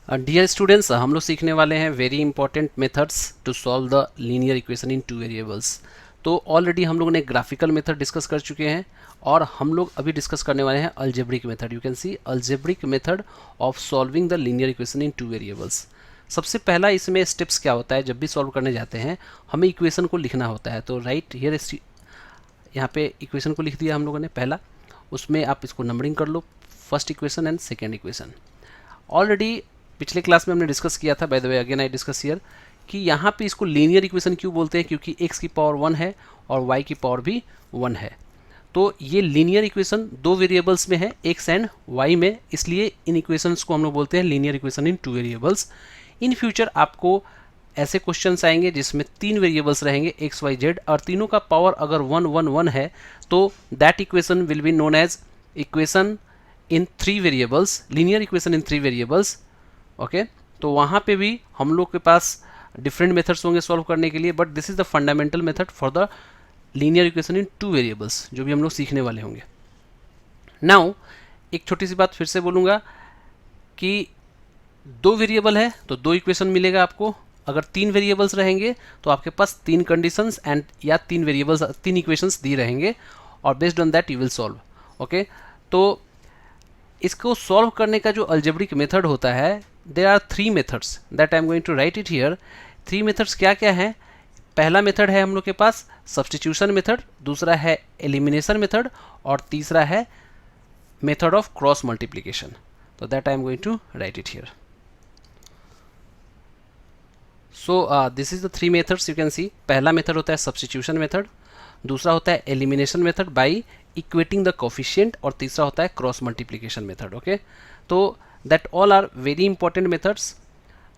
Dear students, हम लोग सीखने वाले हैं very important methods to solve the linear equation in two variables. तो ऑलरेडी हम लोगों ने ग्राफिकल मेथड डिस्कस कर चुके हैं और हम लोग अभी डिस्कस करने वाले हैं algebraic method. You can C algebraic method of solving the linear equation in two variables. सबसे पहला इसमें स्टेप्स क्या होता है, जब भी सॉल्व करने जाते हैं हमें इक्वेशन को लिखना होता है। तो राइट हियर यहाँ पे इक्वेशन को लिख दिया हम लोगों ने पहला, उसमें आप इसको नंबरिंग कर लो, first equation and second equation. Already पिछले क्लास में हमने डिस्कस किया था, by the way again I discuss here, कि यहाँ पे इसको लीनियर इक्वेशन क्यों बोलते हैं, क्योंकि x की पावर 1 है और y की पावर भी 1 है। तो ये लीनियर इक्वेशन दो वेरिएबल्स में है, x एंड y में, इसलिए इन इक्वेशंस को हम लोग बोलते हैं linear equation in two variables. In future आपको ऐसे क्वेश्चंस आएंगे जिसमें तीन वेरिएबल्स रहेंगे x y z और तीनों का पावर अगर 1 1 1 है तो that equation will be known as equation in three variables, linear equation in three variables. Okay, तो वहाँ पे भी हम लोग के पास डिफरेंट मेथड्स होंगे सॉल्व करने के लिए, but this is the fundamental method for the linear equation in two variables, जो भी हम लोग सीखने वाले होंगे। नाउ एक छोटी सी बात फिर से बोलूँगा कि दो वेरिएबल है तो दो इक्वेशन मिलेगा आपको, अगर तीन वेरिएबल्स रहेंगे तो आपके पास तीन कंडीशंस एंड या तीन वेरिएबल्स तीन इक्वेशंस दिए रहेंगे और based on that you will solve. Okay, तो इसको सॉल्व करने का जो अलजेब्रिक मेथड होता है, there are three methods that I am going to write it here. Three methods क्या क्या हैं? पहला मेथड है हम लोग के पास सब्स्टिट्यूशन मेथड, दूसरा है एलिमिनेशन मेथड और तीसरा है मेथड ऑफ क्रॉस मल्टीप्लिकेशन। तो that I am going to write it here. So this is the three methods you can see. पहला मेथड होता है सब्स्टिट्यूशन मेथड, दूसरा होता है elimination method by equating the coefficient और तीसरा होता है क्रॉस मल्टीप्लिकेशन मेथड। ओके, तो that all are very important methods.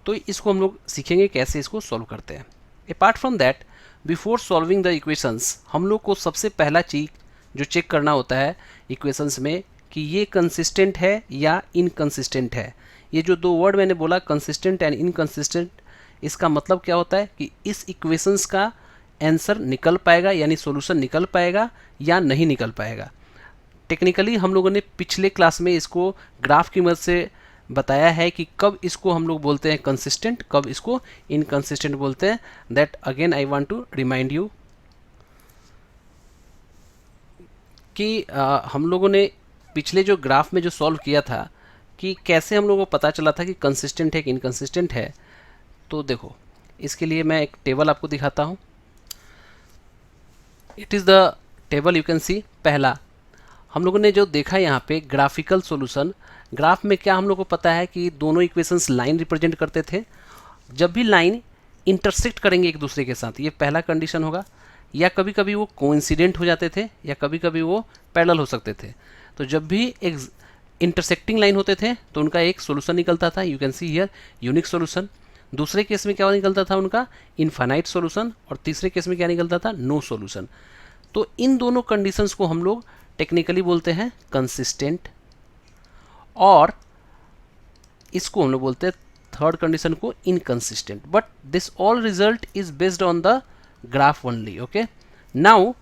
तो इसको हम लोग सीखेंगे कैसे इसको सॉल्व करते हैं। Apart from that, before solving the equations, हम लोग को सबसे पहला चीज जो चेक करना होता है इक्वेशंस में कि ये कंसिस्टेंट है या इनकंसिस्टेंट है। ये जो दो वर्ड मैंने बोला कंसिस्टेंट एंड इनकंसिस्टेंट, इसका मतलब क्या होता है कि इस इक्वेशंस का आंसर निकल पाएगा यानी सॉल्यूशन निकल पाएगा या नहीं निकल पाएगा। टेक्निकली हम लोगों ने पिछले क्लास में इसको ग्राफ की मदद से बताया है कि कब इसको हम लोग बोलते हैं कंसिस्टेंट, कब इसको इनकंसिस्टेंट बोलते हैं। That again I want to remind you कि हम लोगों ने पिछले जो ग्राफ में जो सॉल्व किया था कि कैसे हम लोगों को पता चला था कि कंसिस्टेंट है कि इनकंसिस्टेंट है। तो देखो, इसके लिए मैं एक टेबल आपको दिखाता हूँ। It is the table you can see. पहला हम लोगों ने जो देखा यहाँ पे ग्राफिकल सॉल्यूशन, ग्राफ में क्या हम लोग को पता है कि दोनों इक्वेशंस लाइन रिप्रेजेंट करते थे। जब भी लाइन इंटरसेक्ट करेंगे एक दूसरे के साथ, ये पहला कंडीशन होगा, या कभी कभी वो कोइंसिडेंट हो जाते थे या कभी कभी वो पैरेलल हो सकते थे। तो जब भी एक इंटरसेक्टिंग लाइन होते थे तो उनका एक सोल्यूशन निकलता था, you can see here unique solution. दूसरे केस में क्या निकलता था उनका इनफाइनाइट सॉल्यूशन और तीसरे केस में क्या निकलता था नो सॉल्यूशन। तो इन दोनों कंडीशंस को हम लोग टेक्निकली बोलते हैं कंसिस्टेंट और इसको हम लोग बोलते हैं थर्ड कंडीशन को inconsistent. But this all result is based on the graph only. Okay, now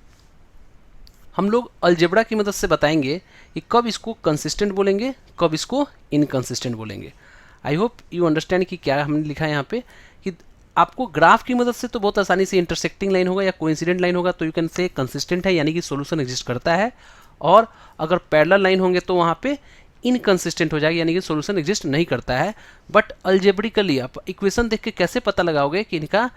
हम लोग अलजेब्रा की मदद से बताएंगे कि कब इसको कंसिस्टेंट बोलेंगे, कब इसको इनकंसिस्टेंट बोलेंगे। आई होप यू अंडरस्टैंड कि क्या हमने लिखा है यहाँ पे कि आपको ग्राफ की मदद से तो बहुत आसानी से इंटरसेक्टिंग लाइन होगा या कोइंसिडेंट लाइन होगा तो यू कैन से कंसिस्टेंट है यानी कि सॉल्यूशन एग्जिस्ट करता है, और अगर पैरेलल लाइन होंगे तो वहाँ पे इनकंसिस्टेंट हो जाएगी यानी कि सॉल्यूशन एग्जिस्ट नहीं करता है। बट अलजेब्रिकली आप इक्वेशन देख के कैसे पता लगाओगे कि इनका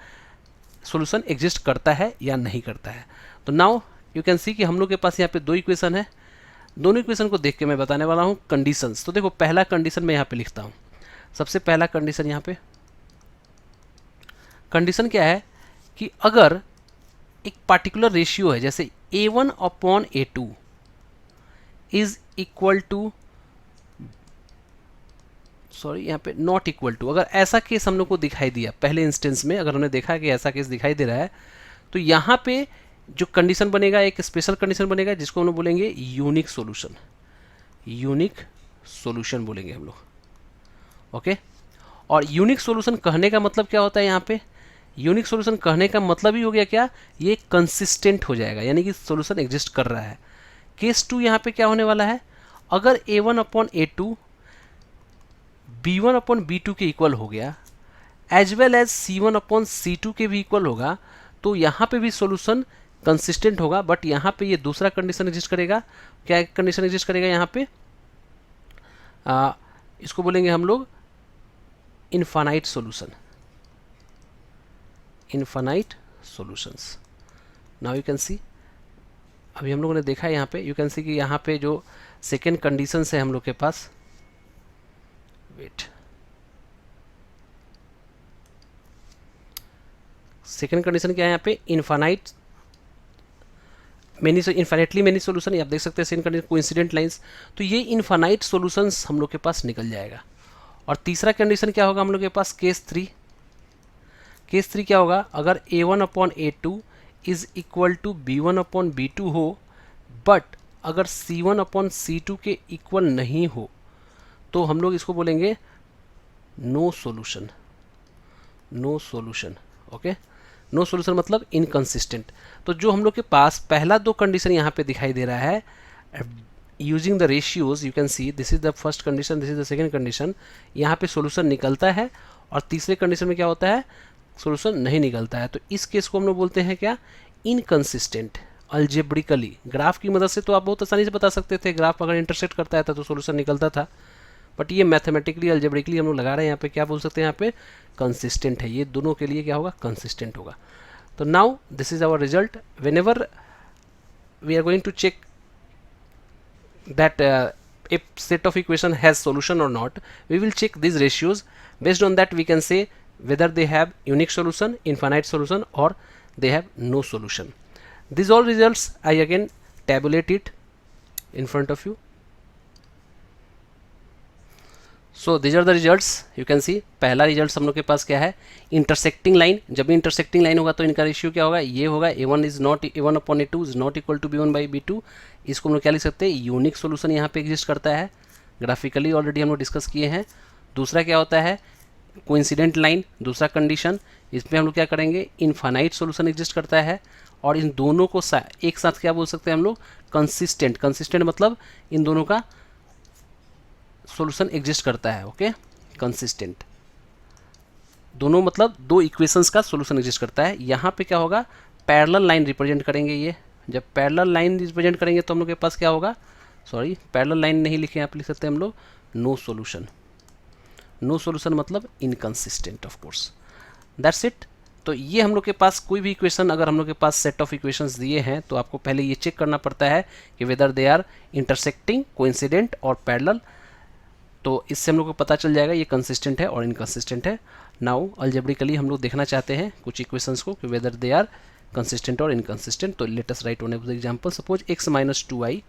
सॉल्यूशन एग्जिस्ट करता है या नहीं करता है। तो नाउ यू कैन सी कि हम लोग के पास यहाँ पे दो इक्वेशन है, दोनों इक्वेशन को देख के मैं बताने वाला हूँ कंडीशंस। तो देखो, पहला कंडीशन मैं यहाँ पे लिखता हूँ। सबसे पहला कंडीशन यहाँ पे कंडीशन क्या है कि अगर एक पार्टिकुलर रेशियो है, जैसे A1/A2 is equal to, sorry यहाँ पे नॉट इक्वल टू, अगर ऐसा केस हम लोग को दिखाई दिया पहले इंस्टेंस में, अगर हमने देखा कि ऐसा केस दिखाई दे रहा है तो यहाँ पे जो कंडीशन बनेगा एक स्पेशल कंडीशन बनेगा जिसको हम लोग बोलेंगे यूनिक सॉल्यूशन। यूनिक सॉल्यूशन बोलेंगे हम लोग। ओके, और यूनिक सॉल्यूशन कहने का मतलब क्या होता है यहाँ पे? यूनिक सॉल्यूशन कहने का मतलब ही हो गया क्या, ये कंसिस्टेंट हो जाएगा यानी कि सॉल्यूशन एग्जिस्ट कर रहा है। केस 2 यहाँ पे क्या होने वाला है, अगर A1/A2 B1 अपॉन B2 के इक्वल हो गया as well as C1 upon C2 के भी इक्वल होगा, तो यहाँ पे भी सॉल्यूशन कंसिस्टेंट होगा। बट यहाँ पे ये दूसरा कंडीशन एग्जिस्ट करेगा। क्या कंडीशन एग्जिस्ट करेगा यहाँ पे? इसको बोलेंगे हम लोग infinite solution, infinite solutions. Now you can सी, अभी हम लोगों ने देखा है यहाँ पे, यू कैन सी कि यहाँ पे जो सेकेंड कंडीशन है हम लोग के पास, वेट, सेकेंड कंडीशन क्या है यहाँ पे? Infinite many, infinitely many solution. आप देख सकते हैं सेकेंड कंडीशन कोइंसिडेंट लाइंस, तो ये इनफाइनाइट सॉल्यूशंस हम लोग के पास निकल जाएगा। और तीसरा कंडीशन क्या होगा हम लोग के पास? केस 3। केस 3 क्या होगा? अगर A1 upon A2 is equal to B1 upon B2 हो, बट अगर C1 अपॉन C2 के इक्वल नहीं हो, तो हम लोग इसको बोलेंगे no solution, no solution. Okay, no solution मतलब इनकंसिस्टेंट। तो जो हम लोग के पास पहला दो कंडीशन यहाँ पे दिखाई दे रहा है, using the ratios you can see this is the first condition, this is the second condition, यहाँ पे सॉल्यूशन निकलता है। और तीसरे कंडीशन में क्या होता है? सॉल्यूशन नहीं निकलता है। तो इस केस को हम लोग बोलते हैं क्या? इनकंसिस्टेंट। अल्जेब्रिकली ग्राफ की मदद से तो आप बहुत आसानी से बता सकते थे, ग्राफ अगर इंटरसेक्ट करता था तो सॉल्यूशन निकलता था। बट ये मैथमेटिकली अल्जेब्रिकली हम लोग लगा रहे हैं यहाँ पे, क्या बोल सकते हैं यहाँ पे? कंसिस्टेंट है। ये दोनों के लिए क्या होगा? कंसिस्टेंट होगा। तो now this is our result. Whenever we are going to check that if set of equation has solution or not, we will check these ratios. Based on that we can say whether they have unique solution, infinite solution, or they have no solution. These all results I again tabulate it in front of you. So these are the results you can see. पहला result हम लोग के पास क्या है? Intersecting line. जब भी intersecting line होगा तो इनका रेशियो क्या होगा? ये होगा A1 is not A1 upon A2 is not equal to B1 by B2। इसको हम लोग क्या लिख सकते हैं? यूनिक सोल्यूशन यहाँ पे एग्जिस्ट करता है। ग्राफिकली ऑलरेडी हम लोग डिस्कस किए हैं। दूसरा क्या होता है? कोइंसिडेंट लाइन, दूसरा कंडीशन। इसमें हम लोग क्या करेंगे? इनफाइनाइट सोल्यूशन एग्जिस्ट करता है। और इन दोनों को एक साथ क्या बोल सकते हैं हम लोग? कंसिस्टेंट। कंसिस्टेंट मतलब इन दोनों का सॉल्यूशन एग्जिस्ट करता है। ओके, कंसिस्टेंट दोनों मतलब दो इक्वेशंस का सॉल्यूशन एग्जिस्ट करता है। यहाँ पे क्या होगा? पैरेलल लाइन रिप्रेजेंट करेंगे। ये जब पैरेलल लाइन रिप्रेजेंट करेंगे तो हम लोग के पास क्या होगा? सॉरी, पैरेलल लाइन नहीं लिखे, यहाँ पे लिख सकते हैं हम लोग नो सॉल्यूशन। नो सॉल्यूशन मतलब inconsistent of course. That's it. तो ये हम लोग के पास कोई भी इक्वेशन, अगर हम लोग के पास सेट ऑफ इक्वेशंस दिए हैं तो आपको पहले ये चेक करना पड़ता है कि whether they are intersecting, coincident और पैरेलल। तो इससे हम लोग को पता चल जाएगा ये कंसिस्टेंट है और इनकंसिस्टेंट है। नाउ अलजेब्रिकली हम लोग देखना चाहते हैं कुछ इक्वेशंस को कि वेदर दे आर कंसिस्टेंट और इनकंसिस्टेंट। तो let us write one of the example. Suppose x minus 2y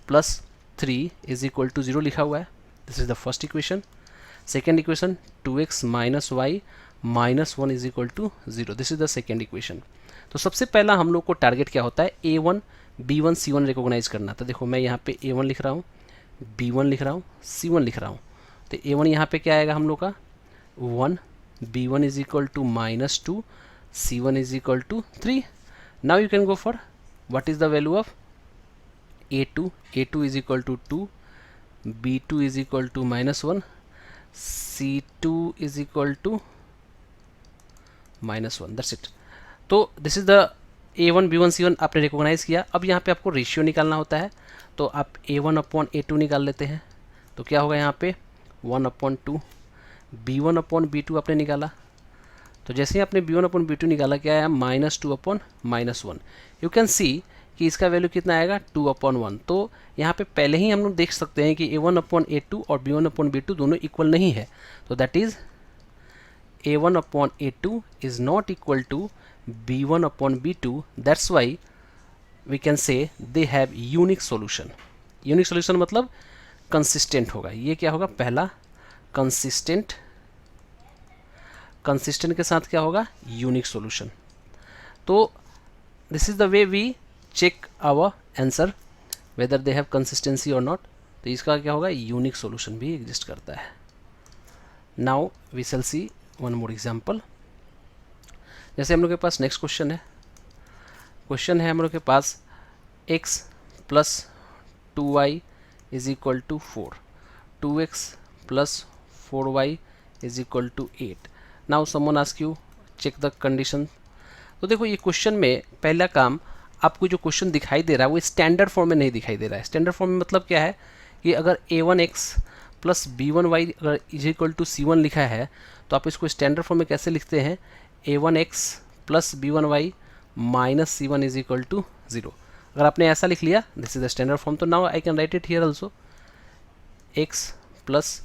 plus 3 is equal to 0 लिखा हुआ है। This is the first equation. Second equation 2x minus Y minus 1 is equal to 0। This is the second equation. तो सबसे पहला हम लोग को target क्या होता है? A1 B1 C1 रिकॉग्नाइज करना। तो देखो मैं यहाँ पे A1 लिख रहा हूँ, B1 लिख रहा हूँ, C1 लिख रहा हूँ। तो A1 यहाँ पे क्या आएगा हम लोग का? 1, B1 is equal to minus 2, C1 is equal to 3। Now you can go for what is the value of A2। A2 is equal to 2, B2 is equal to minus 1, C2 is equal to minus 1। That's it. तो this is the A1 B1 C1 आपने recognise किया। अब यहाँ पे आपको ratio निकालना होता है। तो आप A1 अपॉन A2 निकाल लेते हैं। तो क्या होगा यहाँ पे? 1 अपॉन 2। B1 अपॉन B2 आपने निकाला। तो जैसे ही आपने B1 अपॉन B2 निकाला, क्या आया? Minus 2 upon minus 1। You can सी कि इसका वैल्यू कितना आएगा? 2 अपॉन 1। तो यहाँ पे पहले ही हम लोग देख सकते हैं कि A1 अपॉन A2 और B1 अपॉन B2 दोनों इक्वल नहीं है। तो that is A1 upon A2 is not equal to B1 upon B2। That's why we can say they have unique solution। unique solution मतलब consistent होगा। ये क्या होगा? पहला consistent, consistent के साथ क्या होगा? unique solution। तो this is the way we check our answer whether they have consistency or not। तो इसका क्या होगा? unique solution भी exist करता है। now we shall see one more example। जैसे हम लोग के पास नेक्स्ट क्वेश्चन है। क्वेश्चन है हम लोग के पास x plus 2y is equal to 4, 2x plus 4y is equal to 8। Now someone ask you check the condition. तो देखो ये क्वेश्चन में पहला काम, आपको जो क्वेश्चन दिखाई दे रहा है वो स्टैंडर्ड फॉर्म में नहीं दिखाई दे रहा है। स्टैंडर्ड फॉर्म में मतलब क्या है कि अगर a1x प्लस b1y अगर इज इक्वल टू c1 लिखा है तो आप इसको स्टैंडर्ड फॉर्म में कैसे लिखते हैं, a1x plus b1y minus c1 is equal to 0। अगर आपने ऐसा लिख लिया, this is the standard form, तो now I can write it here also, x plus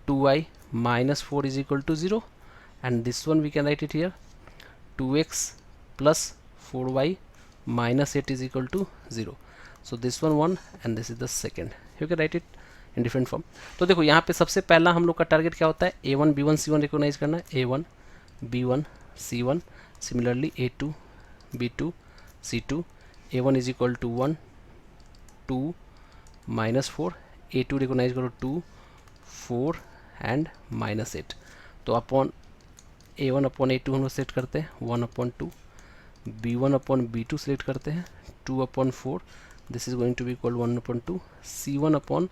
2y minus 4 is equal to 0, and this one we can write it here, 2x plus 4y minus 8 is equal to 0. So this one and this is the second. You can write it in different form. तो देखो यहाँ पे सबसे पहला हम लोग का target क्या होता है, a1 b1 c1 रिकोगनाइज करना है, a1 b1 c1, similarly a2 b2 c2, a1 is equal to 1 2 minus 4, a2 recognise करो 2 4 एंड माइनस 8। तो अपॉन a1 अपॉन a2 हम लोग सेलेक्ट करते हैं 1 upon 2, b1 upon b2 select करते हैं 2 upon 4, this is going to be equal 1 upon 2, c1 upon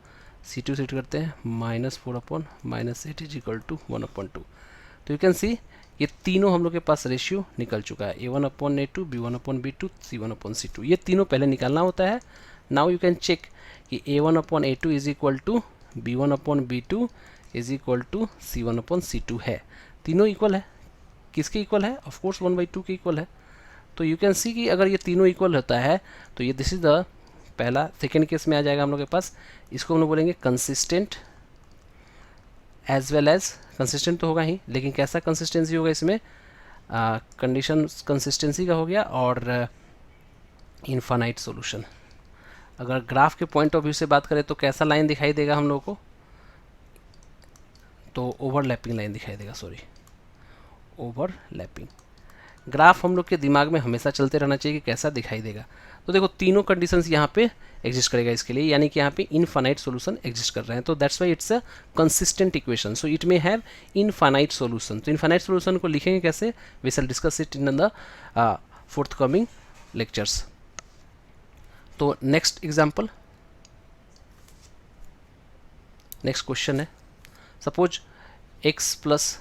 c2 select करते हैं minus 4 upon minus 8 is equal to 1 upon 2। तो यू कैन सी ये तीनों हम लोग के पास रेशियो निकल चुका है, a1 upon a2, b1 upon b2, c1 upon c2, ये तीनों पहले निकालना होता है। नाउ यू कैन चेक कि a1 upon a2 is equal to b1 upon b2 is equal to c1 upon c2 है। तीनों इक्वल है, किसके इक्वल है, ऑफ कोर्स 1/2 के इक्वल है। तो यू कैन सी कि अगर ये तीनों इक्वल होता है तो ये दिस इज द पहला। सेकेंड केस में आ जाएगा हम लोग के पास, इसको हम लोग बोलेंगे consistent as well as, consistent तो होगा ही लेकिन कैसा कंसिस्टेंसी होगा इसमें, कंडीशन कंसिस्टेंसी का हो गया, और इनफाइनाइट सॉल्यूशन। अगर ग्राफ के पॉइंट ऑफ व्यू से बात करें तो कैसा लाइन दिखाई देगा हम लोग को, तो ओवरलैपिंग लाइन दिखाई देगा, सॉरी ओवरलैपिंग। ग्राफ हम लोग के दिमाग में हमेशा चलते रहना चाहिए कि कैसा दिखाई देगा। तो देखो तीनों कंडीशंस यहाँ पे एग्जिस्ट करेगा इसके लिए, यानी कि यहाँ पे इनफाइनाइट सॉल्यूशन एग्जिस्ट कर रहे हैं, तो that's why it's a consistent equation, so it may have infinite solution. तो इनफाइनाइट सॉल्यूशन को लिखेंगे कैसे, we shall discuss it in the forthcoming lectures. तो नेक्स्ट एग्जाम्पल, नेक्स्ट क्वेश्चन है, suppose x plus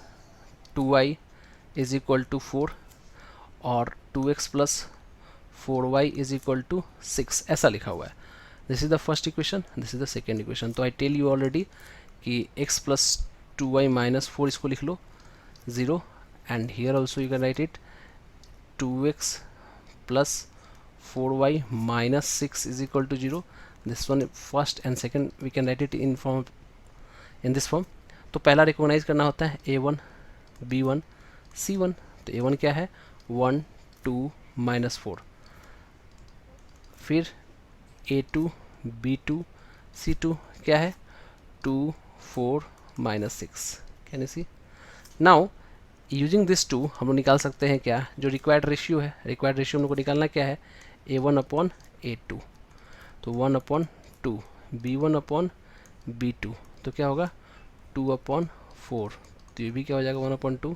2y is equal to 4 और 2x plus 4y is equal to 6, ऐसा लिखा हुआ है। This is the first equation, this is the second equation. तो I tell you already कि x plus 2y minus 4 इसको लिख लो 0, and here also you can write it 2x plus 4y minus 6 is equal to 0. This one first and second we can write it in form, in this form. तो पहला recognise करना होता है a1 b1 c1, तो a1 क्या है 1 2 minus 4, फिर a2 b2 c2 क्या है 2 4 minus 6, can you see. Now using this 2 हम लोग निकाल सकते हैं क्या, जो रिक्वायर्ड रेशियो है, रिक्वायर्ड रेशियो हम लोग को निकालना क्या है a1 अपॉन a2, तो 1 अपॉन 2, b1 अपॉन b2, तो क्या होगा 2 अपॉन 4, तो ये भी क्या हो जाएगा 1 अपॉन 2,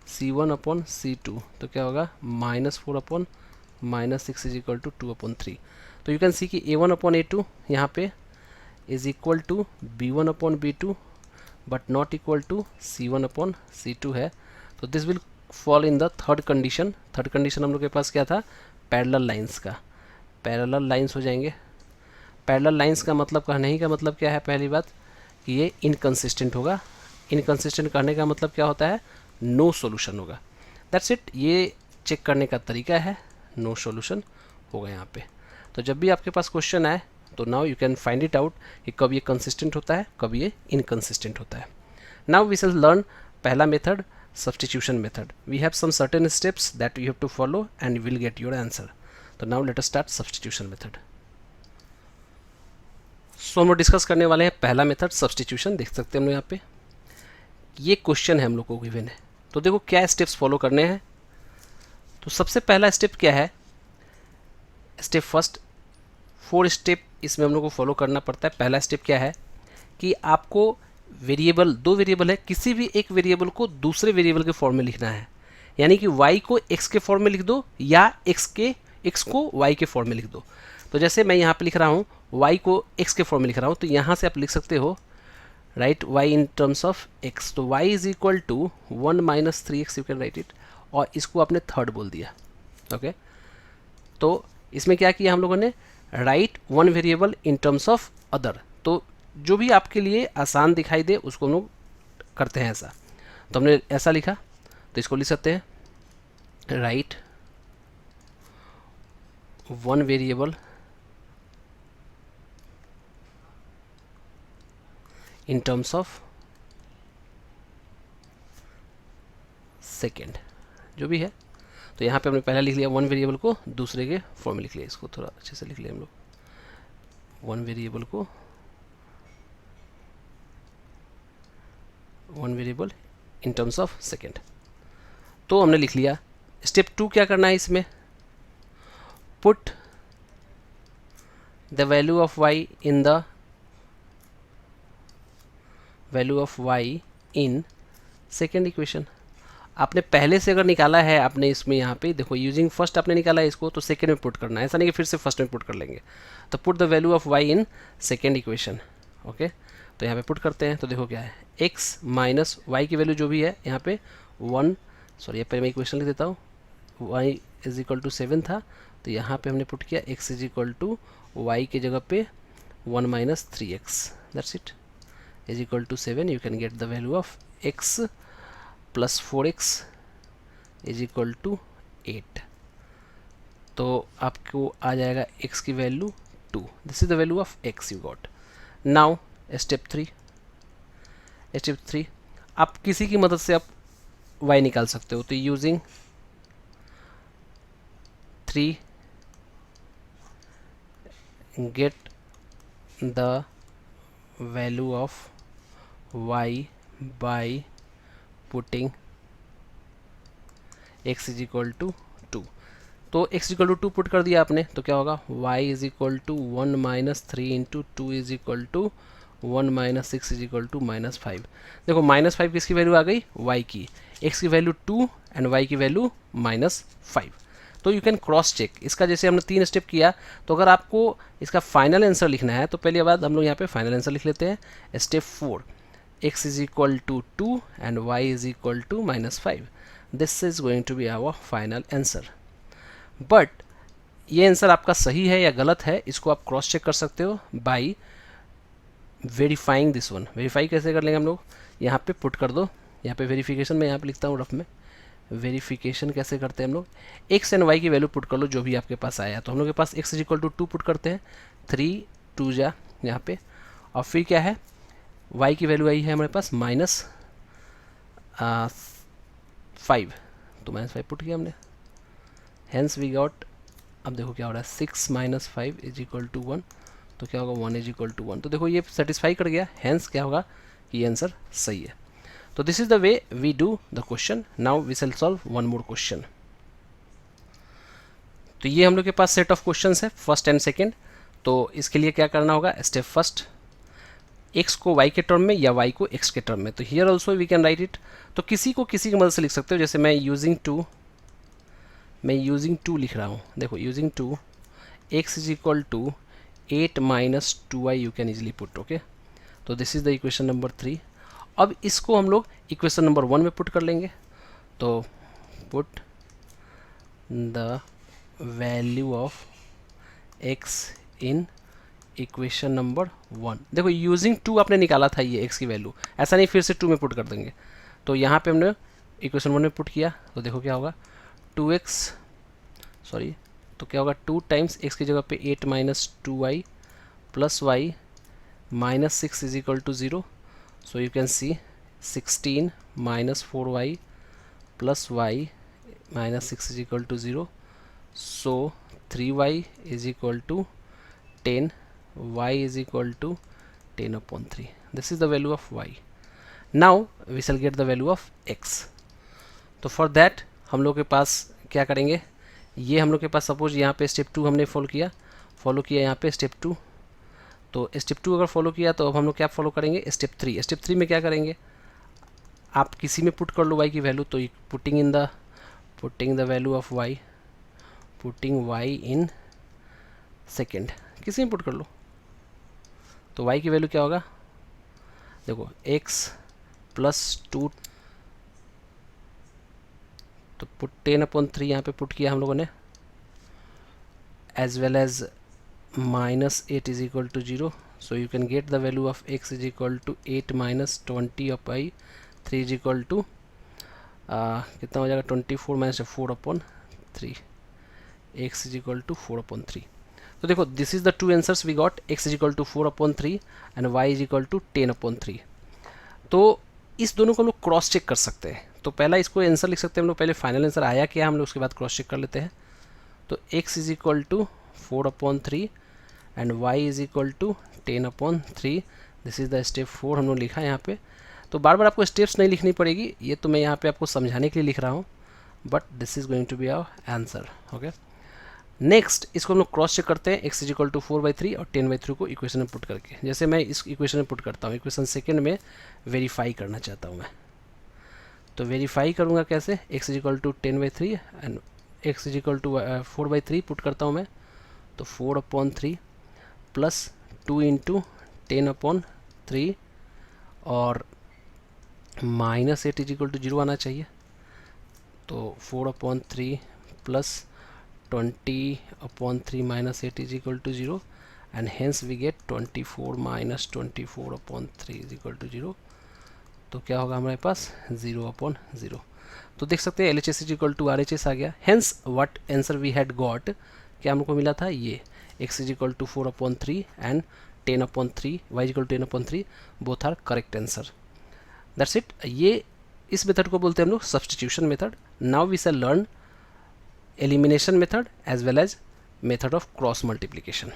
c1 अपॉन c2, तो क्या होगा minus 4 upon minus 6 is equal to 2 upon 3। तो यू कैन सी कि a1 अपॉन a2 यहाँ पे is equal to b1 upon b2 but not equal to c1 upon c2 है, तो this will fall in the third condition. Third condition हम लोग के पास क्या था, पैरेलल लाइंस का, पैरेलल लाइंस हो जाएंगे। पैरेलल लाइंस का मतलब कहने का मतलब क्या है, पहली बात कि ये इनकंसिस्टेंट होगा। इनकंसिस्टेंट कहने का मतलब क्या होता है, नो सॉल्यूशन होगा, दैट्स इट। ये चेक करने का तरीका है, नो सॉल्यूशन होगा यहाँ पे। तो जब भी आपके पास क्वेश्चन आए तो now you can find it out कि कब ये कंसिस्टेंट होता है, कब ये इनकंसिस्टेंट होता है। नाउ वी शैल लर्न पहला method, substitution method. We have some certain steps that you have to follow and you will get your answer. So now let us start substitution method. So हम लोग discuss करने वाले हैं पहला method substitution. देख सकते हैं हम लोग यहाँ पे ये क्वेश्चन है हम लोग को गिवन है, तो देखो क्या स्टेप्स फॉलो करने हैं। तो सबसे पहला स्टेप क्या है, स्टेप फर्स्ट, 4 स्टेप इसमें हम लोग को फॉलो करना पड़ता है। पहला स्टेप क्या है कि आपको वेरिएबल, 2 वेरिएबल है, किसी भी एक वेरिएबल को दूसरे वेरिएबल के फॉर्म में लिखना है, यानी कि y को x के फॉर्म में लिख दो या x को y के फॉर्म में लिख दो। तो जैसे मैं यहाँ पे लिख रहा हूँ y को x के फॉर्म में लिख रहा हूँ, तो यहाँ से आप लिख सकते हो write y in terms of x, तो y is equal to 1 minus 3x, you can write it, और इसको आपने थर्ड बोल दिया। ओके तो इसमें क्या किया हम लोगों ने, right one variable in terms of other, तो जो भी आपके लिए आसान दिखाई दे उसको हम लोग करते हैं ऐसा। तो हमने ऐसा लिखा, तो इसको लिख सकते हैं right one variable in terms of second, जो भी है। तो यहाँ पे हमने पहला लिख लिया वन वेरिएबल को दूसरे के फॉर्म में लिख लिया, इसको थोड़ा अच्छे से लिख लिया हम लोग, वन वेरिएबल को one variable in terms of second, तो हमने लिख लिया। स्टेप 2 क्या करना है इसमें, put the value of y in the value of y in second equation. आपने पहले से अगर निकाला है, आपने इसमें यहाँ पे देखो यूजिंग फर्स्ट आपने निकाला है इसको, तो सेकेंड में पुट करना है, ऐसा नहीं कि फिर से फर्स्ट में पुट कर लेंगे। तो put the value of y in second equation. Okay तो यहाँ पे पुट करते हैं, तो देखो क्या है, x माइनस वाई की वैल्यू जो भी है यहाँ पे 1, सॉरी यहाँ पे मैं इक्वेशन लिख देता हूँ, y इज इक्वल टू 7 था, तो यहाँ पे हमने पुट किया x is equal to y की जगह पे 1 minus 3x, that's it, is equal to 7। You can get the value of x plus 4x is equal to 8, तो आपको आ जाएगा x की वैल्यू 2, this is the value of x you got. Now step 3, आप किसी की मदद से आप y निकाल सकते हो, तो using 3 get the value of y by putting x is equal to 2, तो x इक्वल टू 2 पुट कर दिया आपने, तो क्या होगा, y is equal to 1 minus 3 into 2 is equal to 1 minus 6 is equal to minus 5। देखो माइनस 5 किसकी value आ गई, y की, x की वैल्यू 2 एंड y की वैल्यू माइनस 5। तो यू कैन क्रॉस चेक इसका, जैसे हमने 3 स्टेप किया, तो अगर आपको इसका फाइनल आंसर लिखना है तो पहली बात हम लोग यहाँ पे फाइनल आंसर लिख लेते हैं। Step 4, x is equal to 2 and y is equal to minus 5, this is going to be our final answer. But ये आंसर आपका सही है या गलत है, इसको आप क्रॉस चेक कर सकते हो by verifying this one. Verify कैसे कर लेंगे हम लोग, यहाँ पे पुट कर दो, यहाँ पे वेरिफिकेशन में यहाँ पे लिखता हूँ रफ में, वेरिफिकेशन कैसे करते हैं हम लोग, x एंड y की वैल्यू पुट कर लो जो भी आपके पास आया। तो हम लोग के पास x is equal to 2 put करते हैं, 3 2 जा यहाँ पे, और फिर क्या है, y की वैल्यू आई है हमारे पास माइनस 5, तो माइनस 5 पुट किया हमने, हेंस वी गॉट, अब देखो क्या हो रहा है, 6 माइनस 5 इज इक्वल टू 1, तो क्या होगा 1 इज इक्वल टू 1, तो देखो ये सेटिस्फाई कर गया, हेंस क्या होगा कि ये आंसर सही है। तो this is the way we do the question. Now we shall solve one more question. तो ये हम लोग के पास सेट ऑफ क्वेश्चंस है फर्स्ट एंड सेकंड। तो इसके लिए क्या करना होगा, स्टेप फर्स्ट, x को y के टर्म में या y को x के टर्म में, तो here also we can write it. तो किसी को किसी की मदद से लिख सकते हो, जैसे मैं यूजिंग 2 लिख रहा हूँ, देखो using 2 x is equal to 8 minus 2y you can easily put. Okay तो this is the equation number 3। अब इसको हम लोग इक्वेशन नंबर 1 में पुट कर लेंगे, तो put the value of x in equation number 1। देखो यूजिंग 2 आपने निकाला था ये x की वैल्यू, ऐसा नहीं फिर से 2 में पुट कर देंगे। तो यहाँ पे हमने इक्वेशन 1 में पुट किया, तो देखो क्या होगा, 2x, सॉरी, तो क्या होगा 2 टाइम्स x की जगह पे 8 minus 2y plus y minus 6 is equal to 0। So you can see 16 minus 4y plus y minus 6 is equal to 0। So 3y is equal to 10, y is equal to 10 upon 3. This is the value of y. Now we shall get the value of x. तो for that हम लोग के पास क्या करेंगे, ये हम लोग के पास सपोज यहाँ पे स्टेप 2 हमने फॉलो किया यहाँ पे स्टेप 2। तो स्टेप 2 अगर फॉलो किया तो अब हम लोग क्या फॉलो करेंगे, स्टेप 3। स्टेप 3 में क्या करेंगे, आप किसी में पुट कर लो y की वैल्यू, तो putting the value of y, putting y in second, किसी में पुट कर लो, तो y की वैल्यू क्या होगा, देखो x प्लस 2, तो पुट 10/3 यहाँ पे पुट किया हम लोगों ने, as well as -8 is equal to 0. So you can get the value of x is equal to 8 minus 20/3 is equal to कितना हो जाएगा, 24 minus 4/3, x is equal to 4/3. तो देखो this is the two answers we got, x is equal to 4/3 and y is equal to 10/3. तो इस दोनों को हम लोग क्रॉस चेक कर सकते हैं. तो पहला इसको आंसर लिख सकते हैं हम लोग, पहले फाइनल आंसर आया क्या हम लोग उसके बाद क्रॉस चेक कर लेते हैं. तो x is equal to 4/3 and y is equal to 10/3. This is the step 4 हम लोग लिखा है यहाँ पे. तो बार बार आपको स्टेप्स नहीं लिखनी पड़ेगी, ये तो मैं यहाँ पे आपको समझाने के लिए लिख रहा हूँ, but this is going to be our answer. Okay, next इसको हम लोग क्रॉस चेक करते हैं, x इज इक्वल टू 4/3 और 10/3 को इक्वेशन में पुट करके. जैसे मैं इस इक्वेशन में पुट करता हूँ, इक्वेशन सेकेंड में वेरीफाई करना चाहता हूँ मैं, तो वेरीफाई करूँगा कैसे, x is equal to 10/3 and x is equal to 4/3 put करता हूँ मैं, तो 4/3 प्लस 2 इंटू 10/3 और -8 इज इक्वल टू 0 आना चाहिए. तो 4/3 plus 20/3 minus 8 is equal to 0 and hence we get 24 minus 24/3 is equal to 0. तो क्या होगा हमारे पास 0/0. तो देख सकते हैं LHS is equal to RHS आ गया. hence what answer we had got, क्या हमको मिला था, ये x is equal to 4/3 and 10/3, y is equal to 10/3, both are correct answer. That's it. ये इस मेथड को बोलते हैं हम लोग substitution method. Now we shall learn elimination method as well as method of cross multiplication.